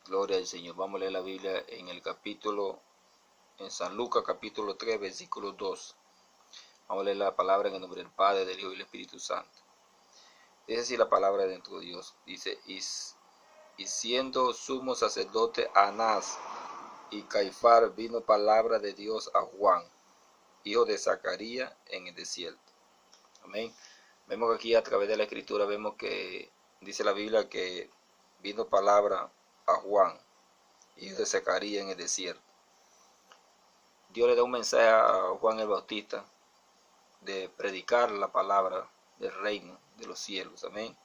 Gloria al Señor. Vamos a leer la Biblia en San Lucas capítulo 3, versículo 2. Vamos a leer la palabra en el nombre del Padre, del Hijo y del Espíritu Santo. Dice así la palabra de nuestro Dios. Dice, y siendo sumo sacerdote Anás y Caifás, vino palabra de Dios a Juan, hijo de Zacarías, en el desierto. Amén. Vemos que aquí a través de la escritura vemos que dice la Biblia que vino palabra a Juan, hijo de Zacarías, en el desierto. Dios le da un mensaje a Juan el Bautista de predicar la palabra del reino de los cielos. Amén.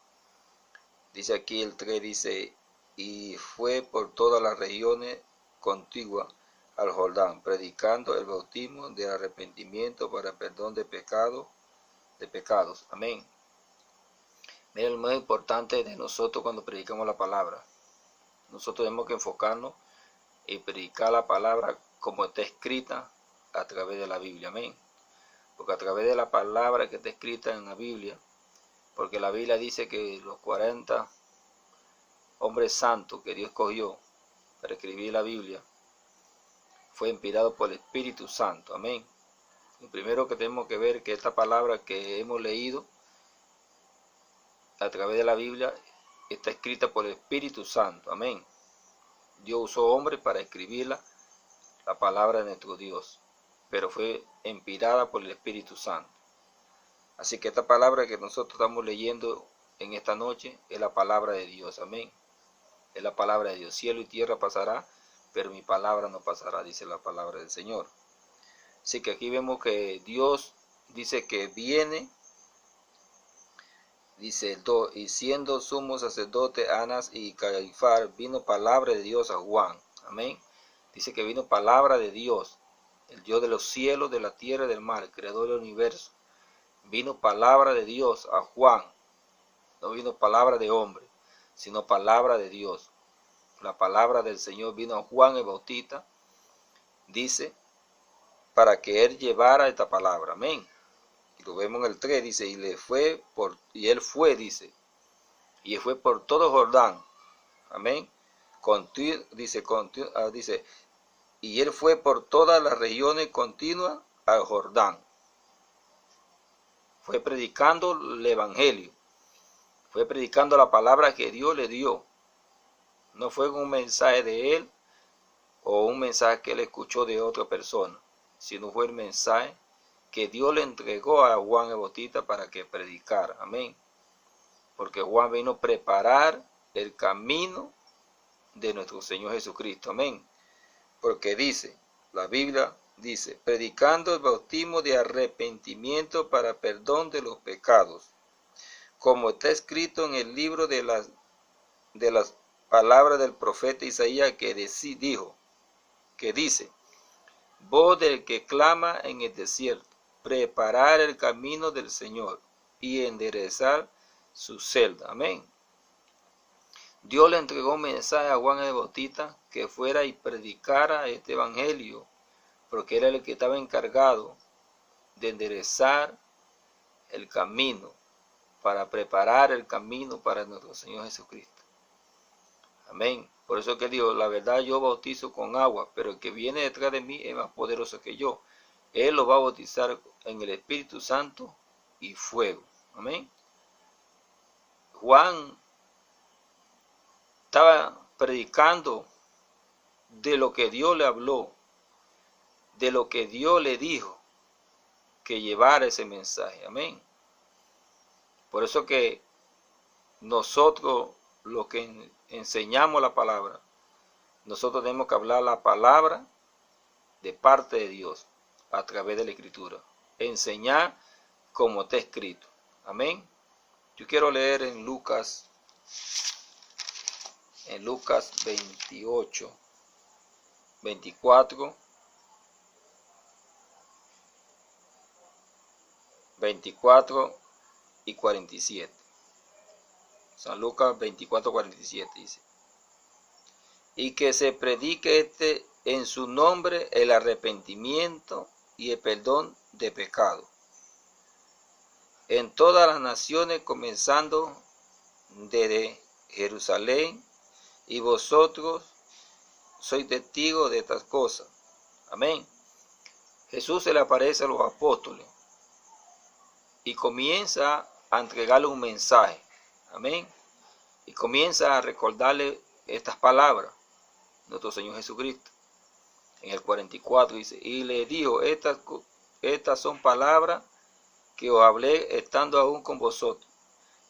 Dice aquí el 3, dice, y fue por todas las regiones contiguas al Jordán, predicando el bautismo de arrepentimiento para perdón de pecados. Amén. Mira, lo más importante de nosotros cuando predicamos la palabra. Nosotros tenemos que enfocarnos y predicar la palabra como está escrita a través de la Biblia. Amén. Porque a través de la palabra que está escrita en la Biblia, porque la Biblia dice que los 40 hombres santos que Dios escogió para escribir la Biblia fue inspirado por el Espíritu Santo. Amén. Lo primero que tenemos que ver es que esta palabra que hemos leído a través de la Biblia está escrita por el Espíritu Santo. Amén. Dios usó hombres para escribir la palabra de nuestro Dios, pero fue inspirada por el Espíritu Santo. Así que esta palabra que nosotros estamos leyendo en esta noche es la palabra de Dios. Amén. Es la palabra de Dios. Cielo y tierra pasará, pero mi palabra no pasará, dice la palabra del Señor. Así que aquí vemos que Dios dice que viene, dice el 2, y siendo sumo sacerdote Anás y Caifás, vino palabra de Dios a Juan. Amén. Dice que vino palabra de Dios, el Dios de los cielos, de la tierra y del mar, el creador del universo. Vino palabra de Dios a Juan. No vino palabra de hombre, sino palabra de Dios. La palabra del Señor vino a Juan el Bautista, dice, para que él llevara esta palabra. Amén. Y lo vemos en el 3, dice, y él fue, dice, y él fue por todo Jordán. Amén. Dice, y él fue por todas las regiones continuas al Jordán. Fue predicando el evangelio. Fue predicando la palabra que Dios le dio. No fue un mensaje de él o un mensaje que él escuchó de otra persona, sino fue el mensaje que Dios le entregó a Juan el Bautista para que predicara. Amén. Porque Juan vino a preparar el camino de nuestro Señor Jesucristo. Amén. Porque dice, la Biblia dice, predicando el bautismo de arrepentimiento para perdón de los pecados, como está escrito en el libro de las palabras del profeta Isaías que dice, voz del que clama en el desierto, preparar el camino del Señor y enderezar su celda. Amén. Dios le entregó un mensaje a Juan el Bautista que fuera y predicara este evangelio, porque era el que estaba encargado de enderezar el camino, para preparar el camino para nuestro Señor Jesucristo. Amén. Por eso que dijo, la verdad yo bautizo con agua, pero el que viene detrás de mí es más poderoso que yo. Él lo va a bautizar en el Espíritu Santo y fuego. Amén. Juan estaba predicando de lo que Dios le habló, de lo que Dios le dijo que llevara ese mensaje. Amén. Por eso que nosotros, los que enseñamos la palabra, nosotros tenemos que hablar la palabra de parte de Dios a través de la Escritura. Enseñar como está escrito. Amén. Yo quiero leer en Lucas 28, 24 y 47. San Lucas 24, 47 dice, y que se predique en su nombre el arrepentimiento y el perdón de pecado en todas las naciones, comenzando desde Jerusalén, y vosotros soy testigo de estas cosas. Amén. Jesús se le aparece a los apóstoles y comienza a entregarle un mensaje. Amén. Y comienza a recordarle estas palabras, nuestro Señor Jesucristo. En el 44 dice, y le dijo, estas son palabras que os hablé estando aún con vosotros,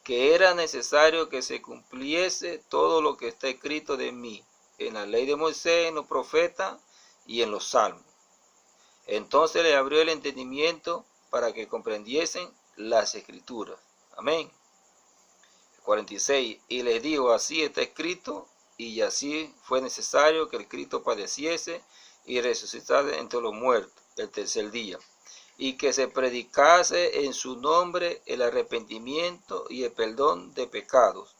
que era necesario que se cumpliese todo lo que está escrito de mí, en la ley de Moisés, en los profetas y en los salmos. Entonces le abrió el entendimiento para que comprendiesen las escrituras. Amén. 46. Y les dijo, así está escrito, y así fue necesario que el Cristo padeciese y resucitase entre los muertos el tercer día, y que se predicase en su nombre el arrepentimiento y el perdón de pecados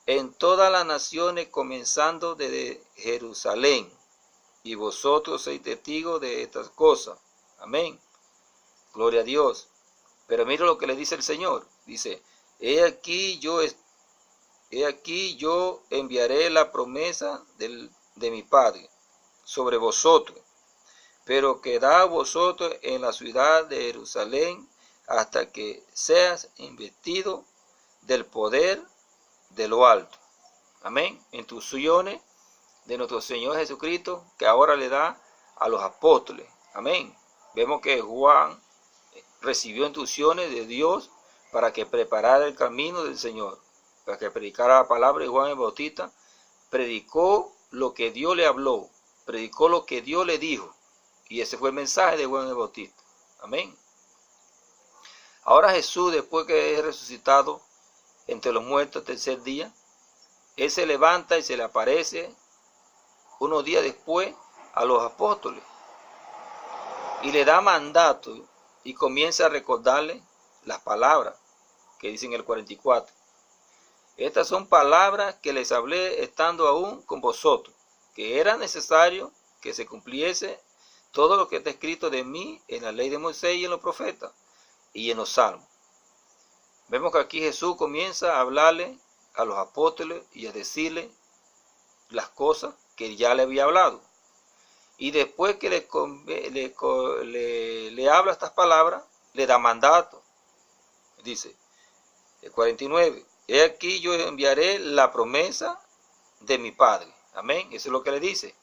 en todas las naciones, comenzando desde Jerusalén. Y vosotros sois testigos de estas cosas. Amén. Gloria a Dios. Pero mira lo que le dice el Señor. Dice, he aquí yo enviaré la promesa de mi Padre sobre vosotros, pero quedad vosotros en la ciudad de Jerusalén hasta que seas investido del poder de lo alto. Amén. Instrucciones de nuestro Señor Jesucristo que ahora le da a los apóstoles. Amén. Vemos que Juan recibió instrucciones de Dios para que preparara el camino del Señor, para que predicara la palabra. Y Juan el Bautista predicó lo que Dios le habló, predicó lo que Dios le dijo, y ese fue el mensaje de Juan el Bautista. Amén. Ahora Jesús, después que es resucitado entre los muertos el tercer día, Él se levanta y se le aparece unos días después a los apóstoles y le da mandato y comienza a recordarles las palabras que dicen en el 44. Estas son palabras que les hablé estando aún con vosotros, que era necesario que se cumpliese todo lo que está escrito de mí en la ley de Moisés y en los profetas y en los salmos. Vemos que aquí Jesús comienza a hablarle a los apóstoles y a decirle las cosas que ya le había hablado. Y después que le habla estas palabras, le da mandato. Dice, el 49, he aquí yo enviaré la promesa de mi Padre. Amén. Eso es lo que le dice.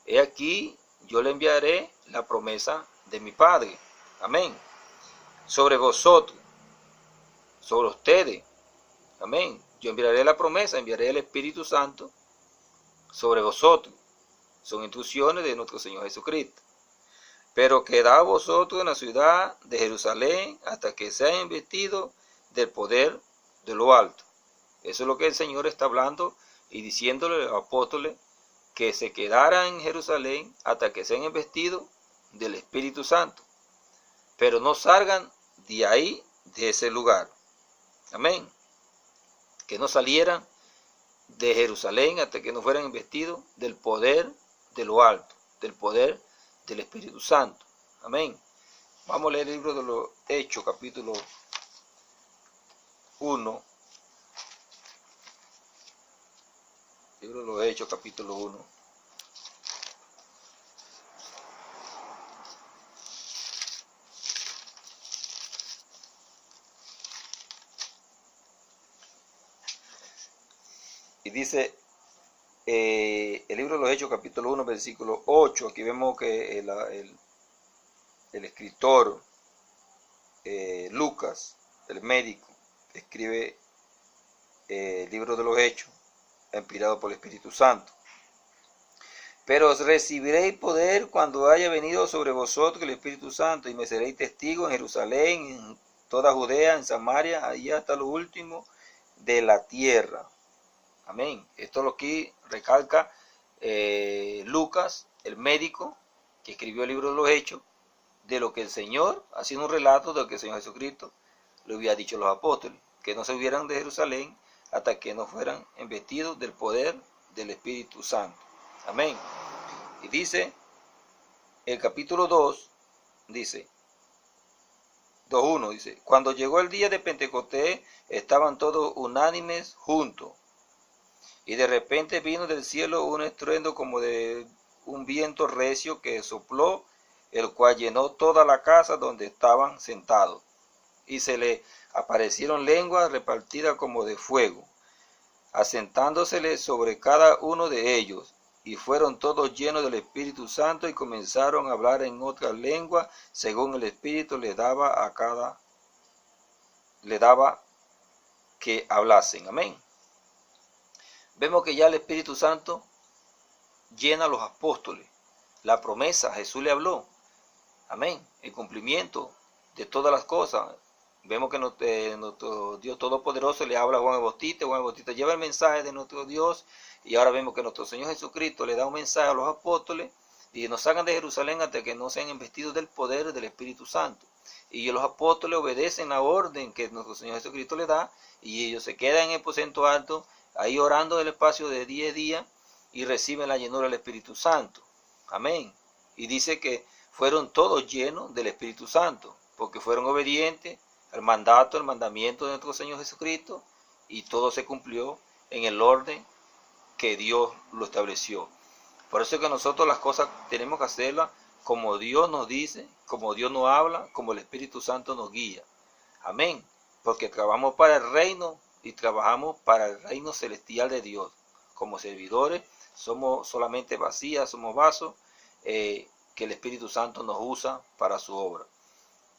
He aquí yo le enviaré la promesa de mi Padre. Amén. Sobre vosotros, sobre ustedes. Amén. Yo enviaré la promesa, enviaré el Espíritu Santo sobre vosotros. Son instrucciones de nuestro Señor Jesucristo. Pero quedad vosotros en la ciudad de Jerusalén hasta que sean investidos del poder de lo alto. Eso es lo que el Señor está hablando y diciéndole a los apóstoles, que se quedaran en Jerusalén hasta que sean investidos del Espíritu Santo. Pero no salgan de ahí, de ese lugar. Amén. Que no salieran de Jerusalén hasta que no fueran investidos del poder de lo alto, del poder del Espíritu Santo. Amén. Vamos a leer el libro de los Hechos, capítulo 1. Libro de los Hechos, capítulo 1. Y dice el libro de los Hechos, capítulo 1, versículo 8. Aquí vemos que el escritor Lucas, el médico, escribe el libro de los Hechos, inspirado por el Espíritu Santo. Pero os recibiréis poder cuando haya venido sobre vosotros el Espíritu Santo, y me seréis testigos en Jerusalén, en toda Judea, en Samaria, allí hasta lo último de la tierra. Amén. Esto es lo que recalca Lucas, el médico, que escribió el libro de los Hechos, de lo que el Señor, haciendo un relato de lo que el Señor Jesucristo le había dicho a los apóstoles, que no se hubieran de Jerusalén hasta que no fueran investidos del poder del Espíritu Santo. Amén. Y dice, el capítulo 2, dice, 2.1, dice, cuando llegó el día de Pentecostés, estaban todos unánimes juntos. Y de repente vino del cielo un estruendo como de un viento recio que sopló, el cual llenó toda la casa donde estaban sentados. Y se le aparecieron lenguas repartidas como de fuego, asentándosele sobre cada uno de ellos. Y fueron todos llenos del Espíritu Santo y comenzaron a hablar en otra lengua, según el Espíritu le daba que hablasen. Amén. Vemos que ya el Espíritu Santo llena a los apóstoles. La promesa, Jesús le habló. Amén. El cumplimiento de todas las cosas. Vemos que nuestro Dios Todopoderoso le habla a Juan el Bautista. Juan el Bautista lleva el mensaje de nuestro Dios. Y ahora vemos que nuestro Señor Jesucristo le da un mensaje a los apóstoles. Y nos sacan de Jerusalén hasta que no sean investidos del poder del Espíritu Santo. Y los apóstoles obedecen la orden que nuestro Señor Jesucristo le da. Y ellos se quedan en el aposento alto, ahí orando el espacio de 10 días. Y reciben la llenura del Espíritu Santo. Amén. Y dice que fueron todos llenos del Espíritu Santo, porque fueron obedientes al mandato, al mandamiento de nuestro Señor Jesucristo, y todo se cumplió en el orden que Dios lo estableció. Por eso es que nosotros las cosas tenemos que hacerlas como Dios nos dice, como Dios nos habla, como el Espíritu Santo nos guía. Amén. Porque trabajamos para el reino y trabajamos para el reino celestial de Dios. Como servidores somos solamente vasijas, somos vasos que el Espíritu Santo nos usa para su obra.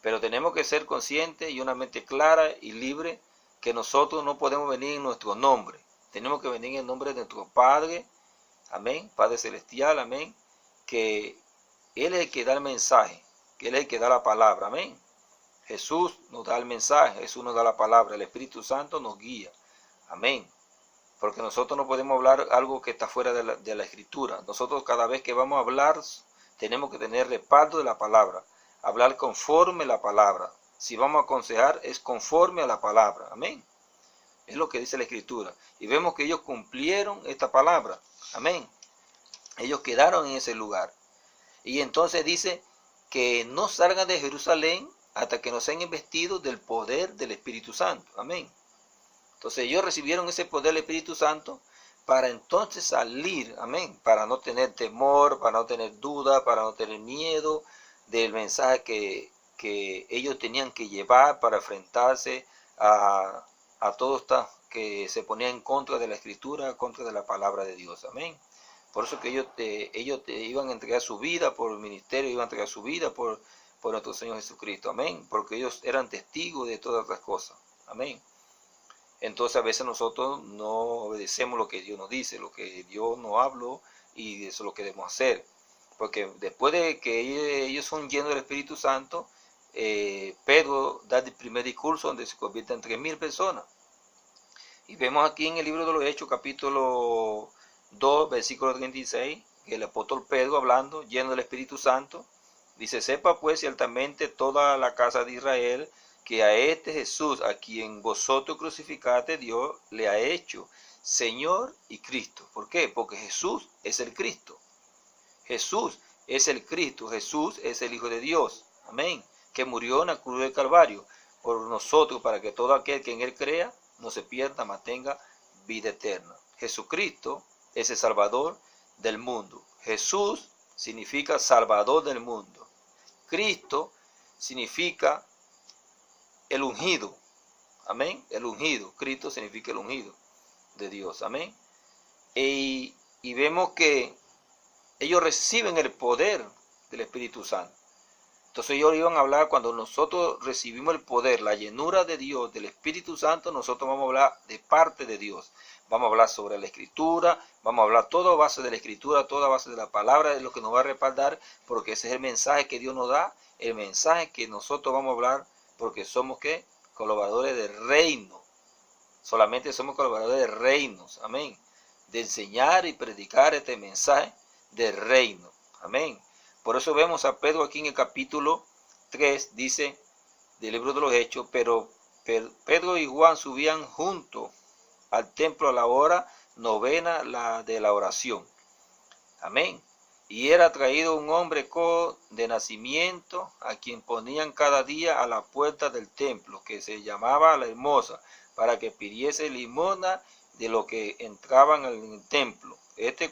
Pero tenemos que ser conscientes y una mente clara y libre que nosotros no podemos venir en nuestro nombre. Tenemos que venir en el nombre de nuestro Padre, amén, Padre Celestial, amén, que Él es el que da el mensaje, que Él es el que da la palabra, amén. Jesús nos da el mensaje, Jesús nos da la palabra, el Espíritu Santo nos guía, amén. Porque nosotros no podemos hablar algo que está fuera de la Escritura. Nosotros cada vez que vamos a hablar tenemos que tener respaldo de la palabra, hablar conforme a la palabra. Si vamos a aconsejar es conforme a la palabra, amén. Es lo que dice la Escritura. Y vemos que ellos cumplieron esta palabra, amén. Ellos quedaron en ese lugar. Y entonces dice que no salgan de Jerusalén hasta que no sean investidos del poder del Espíritu Santo, amén. Entonces ellos recibieron ese poder del Espíritu Santo para entonces salir, amén, para no tener temor, para no tener duda, para no tener miedo del mensaje que ellos tenían que llevar para enfrentarse a todo esto que se ponía en contra de la Escritura, contra de la palabra de Dios, amén. Por eso que ellos iban a entregar su vida por el ministerio, iban a entregar su vida por nuestro Señor Jesucristo, amén, porque ellos eran testigos de todas las cosas, amén. Entonces a veces nosotros no obedecemos lo que Dios nos dice, lo que Dios nos habló, y eso es lo que debemos hacer. Porque después de que ellos son llenos del Espíritu Santo, Pedro da el primer discurso donde se convierten en 3.000 personas. Y vemos aquí en el libro de los Hechos, capítulo 2, versículo 36, que el apóstol Pedro hablando, lleno del Espíritu Santo, dice: sepa pues ciertamente toda la casa de Israel, que a este Jesús, a quien vosotros crucificaste, Dios le ha hecho Señor y Cristo. ¿Por qué? Porque Jesús es el Cristo. Jesús es el Cristo. Jesús es el Hijo de Dios. Amén. Que murió en la cruz del Calvario por nosotros, para que todo aquel que en Él crea no se pierda, mas tenga vida eterna. Jesucristo es el Salvador del mundo. Jesús significa Salvador del mundo. Cristo significa el ungido, amén, el ungido. Cristo significa el ungido de Dios, amén. Y vemos que ellos reciben el poder del Espíritu Santo. Entonces ellos iban a hablar, cuando nosotros recibimos el poder, la llenura de Dios, del Espíritu Santo, nosotros vamos a hablar de parte de Dios. Vamos a hablar sobre la Escritura, vamos a hablar todo a base de la Escritura, toda a base de la palabra, es lo que nos va a respaldar, porque ese es el mensaje que Dios nos da, el mensaje que nosotros vamos a hablar, porque somos, ¿qué? Colaboradores del reino. Solamente somos colaboradores de reinos, amén. De enseñar y predicar este mensaje del reino, amén. Por eso vemos a Pedro aquí en el capítulo 3, dice, del libro de los Hechos: pero Pedro y Juan subían juntos al templo a la hora novena de la oración, amén. Y era traído un hombre cojo de nacimiento, a quien ponían cada día a la puerta del templo, que se llamaba La Hermosa, para que pidiese limosna, de los que entraban en el templo.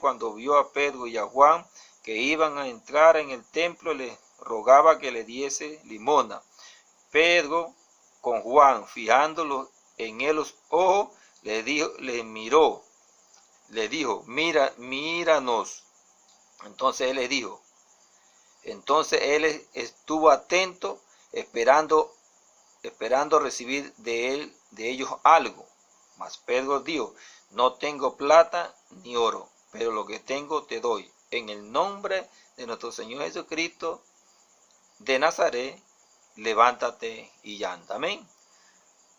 Cuando vio a Pedro y a Juan que iban a entrar en el templo, les rogaba que le diese limosna. Pedro, con Juan, fijándolo en él los ojos, le dijo, míranos. Entonces él estuvo atento, esperando recibir de ellos algo. Mas Pedro dijo, no tengo plata ni oro, pero lo que tengo te doy. En el nombre de nuestro Señor Jesucristo de Nazaret, levántate y anda. Amén.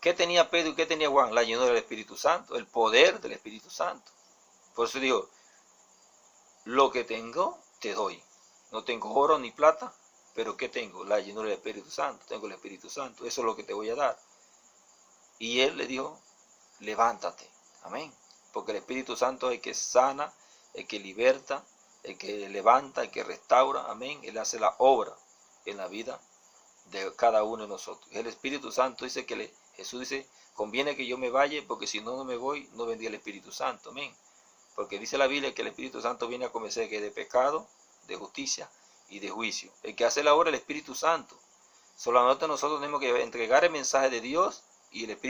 ¿Qué tenía Pedro y qué tenía Juan? La llenura del Espíritu Santo, el poder del Espíritu Santo. Por eso dijo, lo que tengo te doy. No tengo oro ni plata, pero ¿qué tengo? La llenura del Espíritu Santo. Tengo el Espíritu Santo. Eso es lo que te voy a dar. Y él le dijo, levántate. Amén. Porque el Espíritu Santo es el que sana, el que liberta, el que levanta, el que restaura. Amén. Él hace la obra en la vida de cada uno de nosotros. El Espíritu Santo dice que Jesús dice, conviene que yo me vaya, porque si no me voy, no vendría el Espíritu Santo. Amén. Porque dice la Biblia que el Espíritu Santo viene a convencer que de pecado, de justicia y de juicio. El que hace la obra es el Espíritu Santo. Solamente nosotros tenemos que entregar el mensaje de Dios y el Espíritu